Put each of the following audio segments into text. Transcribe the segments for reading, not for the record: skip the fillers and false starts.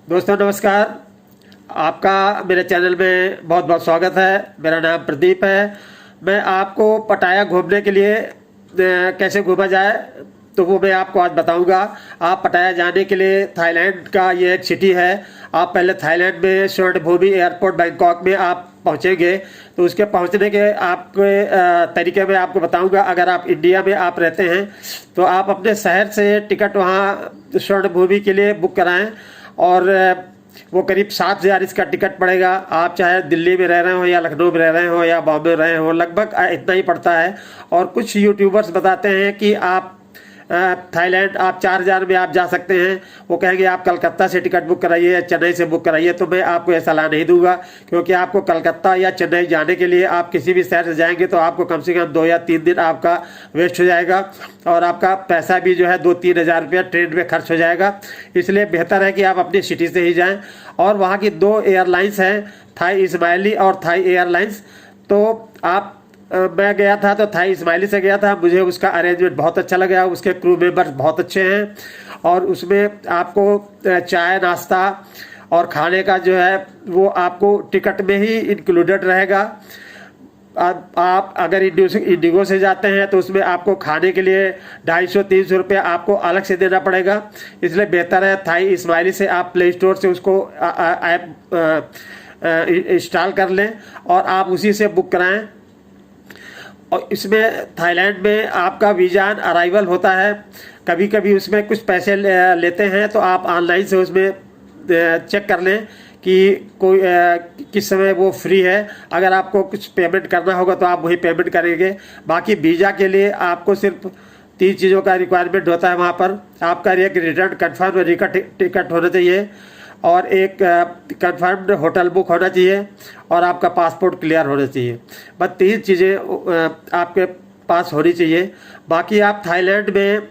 दोस्तों नमस्कार। आपका मेरे चैनल में बहुत बहुत स्वागत है। मेरा नाम प्रदीप है। मैं आपको पटाया घूमने के लिए कैसे घूमा जाए तो वो मैं आपको आज बताऊंगा। आप पटाया जाने के लिए थाईलैंड का ये एक सिटी है। आप पहले थाईलैंड में स्वर्णभूमि एयरपोर्ट बैंकॉक में आप पहुंचेंगे तो उसके पहुंचने के आपके तरीके में आपको बताऊंगा। अगर आप इंडिया में आप रहते हैं तो आप अपने शहर से टिकट वहाँ स्वर्णभूमि के लिए बुक कराएं और वो करीब 7,000 इसका टिकट पड़ेगा। आप चाहे दिल्ली में रह रहे हो या लखनऊ में रह रहे हो या बॉम्बे रहे हो, लगभग इतना ही पड़ता है। और कुछ यूट्यूबर्स बताते हैं कि आप थाईलैंड आप 4,000 में आप जा सकते हैं। वो कहेंगे आप कलकत्ता से टिकट बुक कराइए या चेन्नई से बुक कराइए, तो मैं आपको ये सलाह नहीं दूंगा, क्योंकि आपको कलकत्ता या चेन्नई जाने के लिए आप किसी भी शहर से जाएंगे तो आपको कम से कम 2 या 3 दिन आपका वेस्ट हो जाएगा और आपका पैसा भी जो है 2-3 हज़ार रुपया ट्रेन में खर्च हो जाएगा। इसलिए बेहतर है कि आप अपनी सिटी से ही जाएँ। और वहाँ की 2 एयरलाइंस हैं, थाई इस्माइली और थाई एयरलाइंस। तो आप मैं गया था तो थाई इस्माइली से गया था। मुझे उसका अरेंजमेंट बहुत अच्छा लगा। उसके क्रू मेंबर्स बहुत अच्छे हैं और उसमें आपको चाय नाश्ता और खाने का जो है वो आपको टिकट में ही इंक्लूडेड रहेगा। आप अगर इंडिगो से जाते हैं तो उसमें आपको खाने के लिए 250-300 रुपये आपको अलग से देना पड़ेगा। इसलिए बेहतर है थाई इस्माइली से आप प्ले स्टोर से उसको ऐप इंस्टॉल कर लें और आप उसी से बुक कराएं। और इसमें थाईलैंड में आपका वीज़ा अराइवल होता है। कभी कभी उसमें कुछ पैसे लेते हैं, तो आप ऑनलाइन से उसमें चेक कर लें कि कोई किस समय वो फ्री है। अगर आपको कुछ पेमेंट करना होगा तो आप वही पेमेंट करेंगे। बाकी वीज़ा के लिए आपको सिर्फ 3 चीज़ों का रिक्वायरमेंट होता है वहाँ पर। आपका एक रिटर्न कन्फर्म टिकट होना चाहिए और एक कंफर्म्ड होटल बुक होना चाहिए और आपका पासपोर्ट क्लियर होना चाहिए। बस 3 चीज़ें आपके पास होनी चाहिए। बाकी आप थाईलैंड में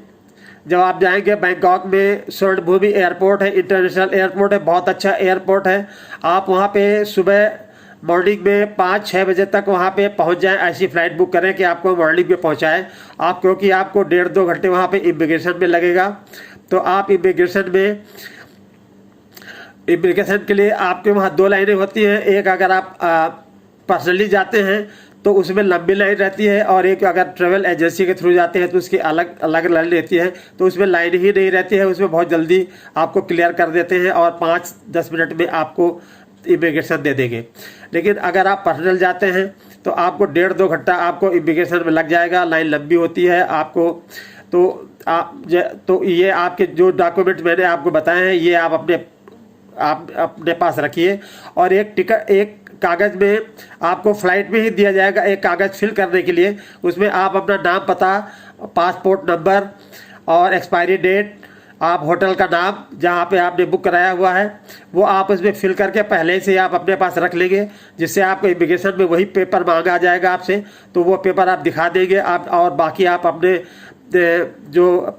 जब आप जाएंगे, बैंकॉक में स्वर्णभूमि एयरपोर्ट है, इंटरनेशनल एयरपोर्ट है, बहुत अच्छा एयरपोर्ट है। आप वहाँ पे सुबह मॉर्निंग में 5-6 बजे तक वहाँ पे पहुँच जाएं। ऐसी फ़्लाइट बुक करें कि आपको मॉर्निंग में पहुँचाएं आप, क्योंकि आपको 1.5-2 घंटे वहाँ पे इमिग्रेशन में लगेगा। तो आप इमिग्रेशन के लिए आपके वहाँ 2 लाइनें होती हैं। एक अगर आप पर्सनली जाते हैं तो उसमें लंबी लाइन रहती है, और एक अगर ट्रेवल एजेंसी के थ्रू जाते हैं तो उसकी अलग अलग लाइन रहती है। तो उसमें लाइन ही नहीं रहती है, उसमें बहुत जल्दी आपको क्लियर कर देते हैं और 5-10 मिनट में आपको इमिग्रेशन दे देंगे। लेकिन अगर आप पर्सनल जाते हैं तो आपको 1.5-2 घंटा आपको इमिग्रेशन में लग जाएगा। लाइन लंबी होती है आपको। तो ये आपके जो डॉक्यूमेंट मैंने आपको बताए हैं ये आप अपने पास रखिए। और एक कागज़ में आपको फ़्लाइट में ही दिया जाएगा एक कागज़ फिल करने के लिए। उसमें आप अपना नाम, पता, पासपोर्ट नंबर और एक्सपायरी डेट, आप होटल का नाम जहाँ पे आपने बुक कराया हुआ है वो आप उसमें फिल करके पहले से आप अपने पास रख लेंगे, जिससे आपको इमिग्रेशन में वही पेपर मांगा जाएगा आपसे। तो वो पेपर आप दिखा देंगे आप, और बाकी आप अपने जो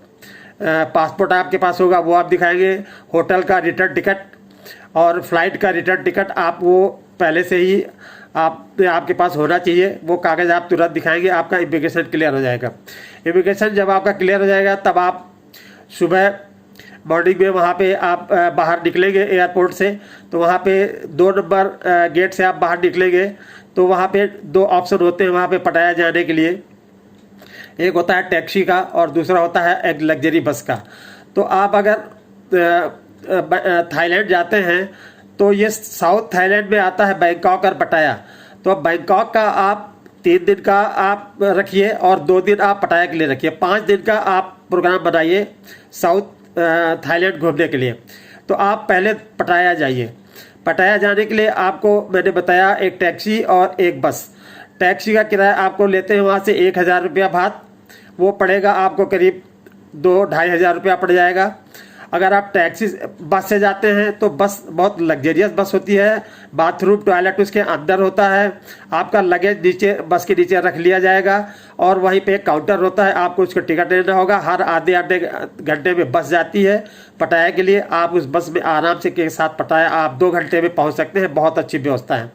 पासपोर्ट आपके पास होगा वो आप दिखाएंगे। होटल का रिटर्न टिकट और फ्लाइट का रिटर्न टिकट आप वो पहले से ही आपके पास होना चाहिए। वो कागज़ आप तुरंत दिखाएंगे, आपका इमिग्रेशन क्लियर हो जाएगा। इमिग्रेशन जब आपका क्लियर हो जाएगा तब आप सुबह मॉर्निंग में वहाँ पे आप बाहर निकलेंगे एयरपोर्ट से। तो वहाँ पे 2 नंबर गेट से आप बाहर निकलेंगे तो वहाँ पे 2 ऑप्शन होते हैं वहाँ पे पटाया जाने के लिए। एक होता है टैक्सी का और दूसरा होता है एक लग्जरी बस का। तो आप अगर थाईलैंड जाते हैं तो ये साउथ थाईलैंड में आता है बैंकॉक और पटाया। तो बैंकॉक का आप 3 दिन का आप रखिए और 2 दिन आप पटाया के लिए रखिए। 5 दिन का आप प्रोग्राम बनाइए साउथ थाईलैंड घूमने के लिए। तो आप पहले पटाया जाइए। पटाया जाने के लिए आपको मैंने बताया एक टैक्सी और एक बस। टैक्सी का किराया आपको लेते हैं वहाँ से 1,000 रुपया भात। वो पड़ेगा आपको करीब 2-2.5 हज़ार रुपया पड़ जाएगा। अगर आप बस से जाते हैं तो बस बहुत लग्जरियस बस होती है। बाथरूम टॉयलेट उसके अंदर होता है। आपका लगेज नीचे बस के नीचे रख लिया जाएगा और वहीं पे एक काउंटर होता है, आपको उसको टिकट लेना होगा। हर आधे घंटे में बस जाती है पटाया के लिए। आप उस बस में आराम से के साथ पटाया आप 2 घंटे में पहुंच सकते हैं। बहुत अच्छी व्यवस्था है।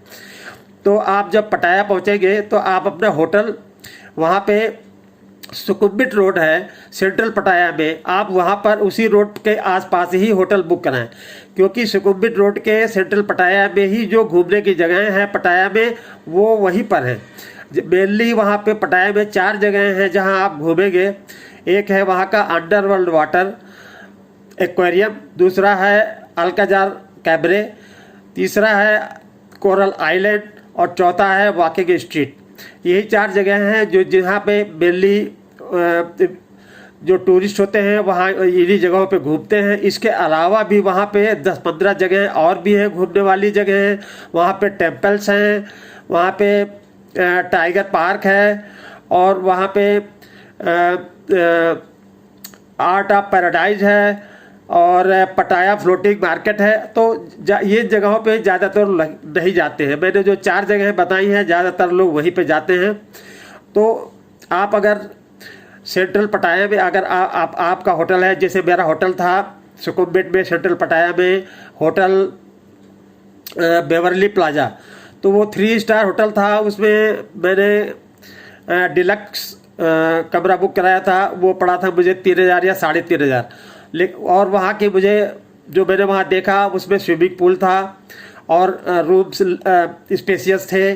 तो आप जब पटाया पहुंचेंगे तो आप अपना होटल वहाँ पे सुकुम्बिट रोड है सेंट्रल पटाया में, आप वहाँ पर उसी रोड के आसपास ही होटल बुक कराएं, क्योंकि सुकुम्बिट रोड के सेंट्रल पटाया में ही जो घूमने की जगह हैं पटाया में वो वहीं पर है। मेनली वहाँ पे पटाया में 4 जगह हैं जहाँ आप घूमेंगे। एक है वहाँ का अंडरवर्ल्ड वाटर एक्वेरियम, दूसरा है अल्काजार कैबरे, तीसरा है कोरल आइलैंड और चौथा है वॉकिंग स्ट्रीट। यही 4 जगह हैं जो जहाँ पे मेनली जो टूरिस्ट होते हैं वहाँ इन्हीं जगहों पे घूमते हैं। इसके अलावा भी वहाँ पे 10-15 जगह और भी हैं घूमने वाली जगह हैं। वहाँ पे टेम्पल्स हैं, वहाँ पे टाइगर पार्क है और वहाँ पे आर्ट ऑफ पैराडाइज है और पटाया फ्लोटिंग मार्केट है। तो ये जगहों पे ज़्यादातर नहीं जाते हैं। मैंने जो 4 जगह बताई हैं ज़्यादातर लोग वहीं पे जाते हैं। तो आप अगर सेंट्रल पटाया में अगर आपका होटल है, जैसे मेरा होटल था सुकुम्बिट में सेंट्रल पटाया में होटल बेवरली प्लाजा, तो वो 3 स्टार होटल था। उसमें मैंने डिलक्स कमरा बुक कराया था, वो पड़ा था मुझे 3,000 या 3,500। और वहाँ के मुझे जो मैंने वहाँ देखा उसमें स्विमिंग पूल था और रूम्स स्पेसियस थे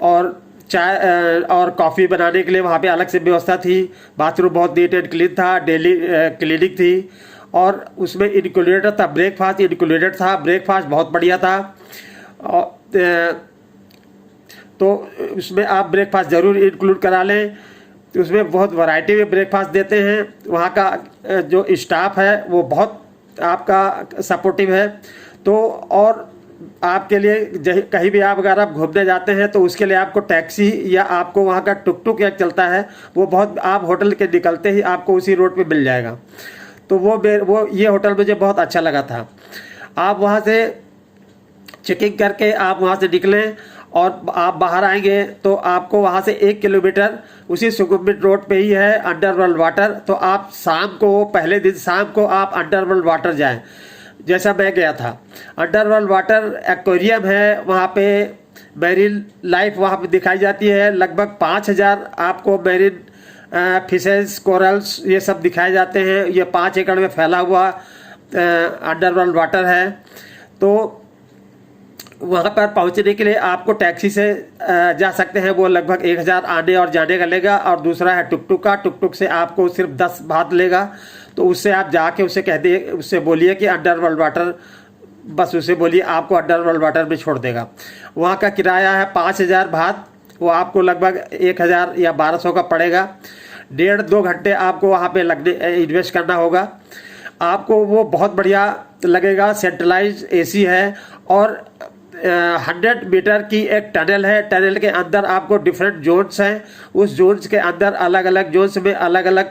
और चाय और कॉफ़ी बनाने के लिए वहाँ पे अलग से व्यवस्था थी। बाथरूम बहुत नीट एंड क्लीन था, डेली क्लीनिक थी और उसमें इंक्लूडेड था ब्रेकफास्ट, इंक्लूडेड था ब्रेकफास्ट बहुत बढ़िया था। तो उसमें आप ब्रेकफास्ट ज़रूर इंक्लूड करा लें। उसमें बहुत वैरायटी में ब्रेकफास्ट देते हैं। वहाँ का जो स्टाफ है वो बहुत आपका सपोर्टिव है। तो और आपके लिए कहीं भी अगर आप घूमने जाते हैं तो उसके लिए आपको टैक्सी या आपको वहाँ का टुक टुक एक चलता है, वो बहुत आप होटल के निकलते ही आपको उसी रोड पे मिल जाएगा। तो वो ये होटल मुझे बहुत अच्छा लगा था। आप वहाँ से चेकिंग करके आप वहाँ से निकलें और आप बाहर आएंगे तो आपको वहाँ से 1 किलोमीटर उसी सुकुम्बिट रोड पे ही है अंडरवर्ल्ड वाटर। तो आप शाम को, पहले दिन शाम को आप अंडरवर्ल्ड वाटर जाएं, जैसा मैं गया था। अंडरवर्ल्ड वाटर एक्वेरियम है, वहाँ पे मैरीन लाइफ वहाँ पे दिखाई जाती है। लगभग 5,000 आपको मैरीन फिशेस, कोरल्स ये सब दिखाए जाते हैं। ये 5 एकड़ में फैला हुआ अंडरवर्ल्ड वाटर है। तो वहाँ पर पहुँचने के लिए आपको टैक्सी से जा सकते हैं, वो लगभग 1,000 आने और जाने का लेगा। और दूसरा है टुक टुक का, टुक टुक से आपको सिर्फ 10 बात लेगा। तो उससे आप जाके उससे बोलिए कि अंडरवर्ल्ड वाटर, बस उसे बोलिए आपको अंडरवर्ल्ड वाटर में छोड़ देगा। वहाँ का किराया है 5,000 बात, वो आपको लगभग 1,000 या 1,200 का पड़ेगा। 1.5-2 घंटे आपको वहाँ पे इन्वेस्ट करना होगा। आपको वो बहुत बढ़िया लगेगा। सेंट्रलाइज एसी है और 100 मीटर की एक टनल है। टनल के अंदर आपको डिफरेंट जोन्स हैं, उस जोन्स के अंदर अलग अलग जोन्स में अलग अलग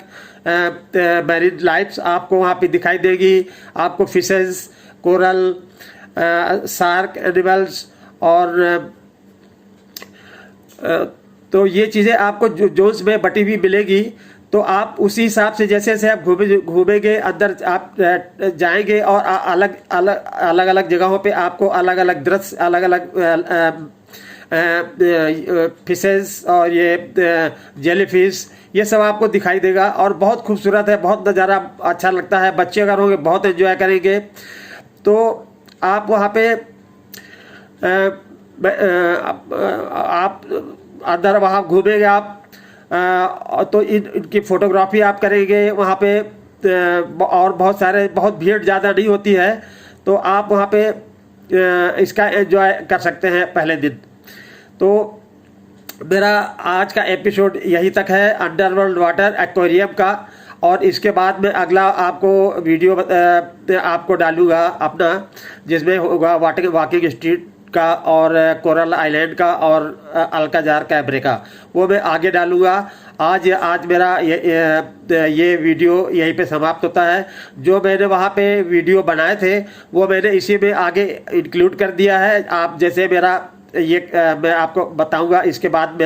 मैरीन लाइफ्स आपको वहाँ पे दिखाई देगी। आपको फिशेस, कोरल, शार्क एनिमल्स और तो ये चीज़ें आपको जोन्स में बटी हुई मिलेगी। तो आप उसी हिसाब से जैसे जैसे आप घूमेंगे अंदर आप जाएंगे और अलग अलग अलग अलग जगहों पे आपको अलग अलग दृश्य, अलग अलग फिशेस और ये जेलीफिश, ये सब आपको दिखाई देगा और बहुत खूबसूरत है, बहुत नज़ारा अच्छा लगता है। बच्चे अगर होंगे बहुत एंजॉय करेंगे। तो आप वहाँ पे आप अंदर वहाँ घूमेंगे आप तो इनकी फ़ोटोग्राफी आप करेंगे वहाँ पे। और बहुत भीड़ ज़्यादा नहीं होती है, तो आप वहाँ पे इसका एंजॉय कर सकते हैं पहले दिन। तो मेरा आज का एपिसोड यहीं तक है अंडरवर्ल्ड वाटर एक्वेरियम का। और इसके बाद में अगला आपको वीडियो आपको डालूंगा अपना, जिसमें होगा वॉकिंग स्ट्रीट का और कोरल आइलैंड का और अल्काजार कैबरे का, वो मैं आगे डालूंगा। आज मेरा ये वीडियो यहीं पे समाप्त होता है। जो मैंने वहाँ पे वीडियो बनाए थे वो मैंने इसी में आगे इंक्लूड कर दिया है। आप जैसे मेरा मैं आपको बताऊंगा, इसके बाद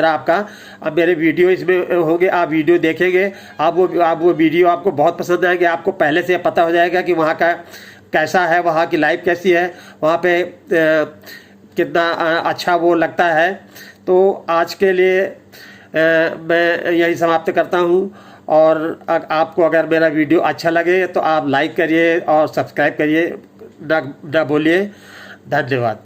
मेरे वीडियो इसमें होंगे, आप वीडियो देखेंगे, आप वो वीडियो आपको बहुत पसंद आएंगे। आपको पहले से पता हो जाएगा कि वहाँ का कैसा है, वहाँ की लाइफ कैसी है, वहाँ पे कितना अच्छा वो लगता है। तो आज के लिए मैं यही समाप्त करता हूँ। और आपको अगर मेरा वीडियो अच्छा लगे तो आप लाइक करिए और सब्सक्राइब करिए, ना भूलिए। धन्यवाद।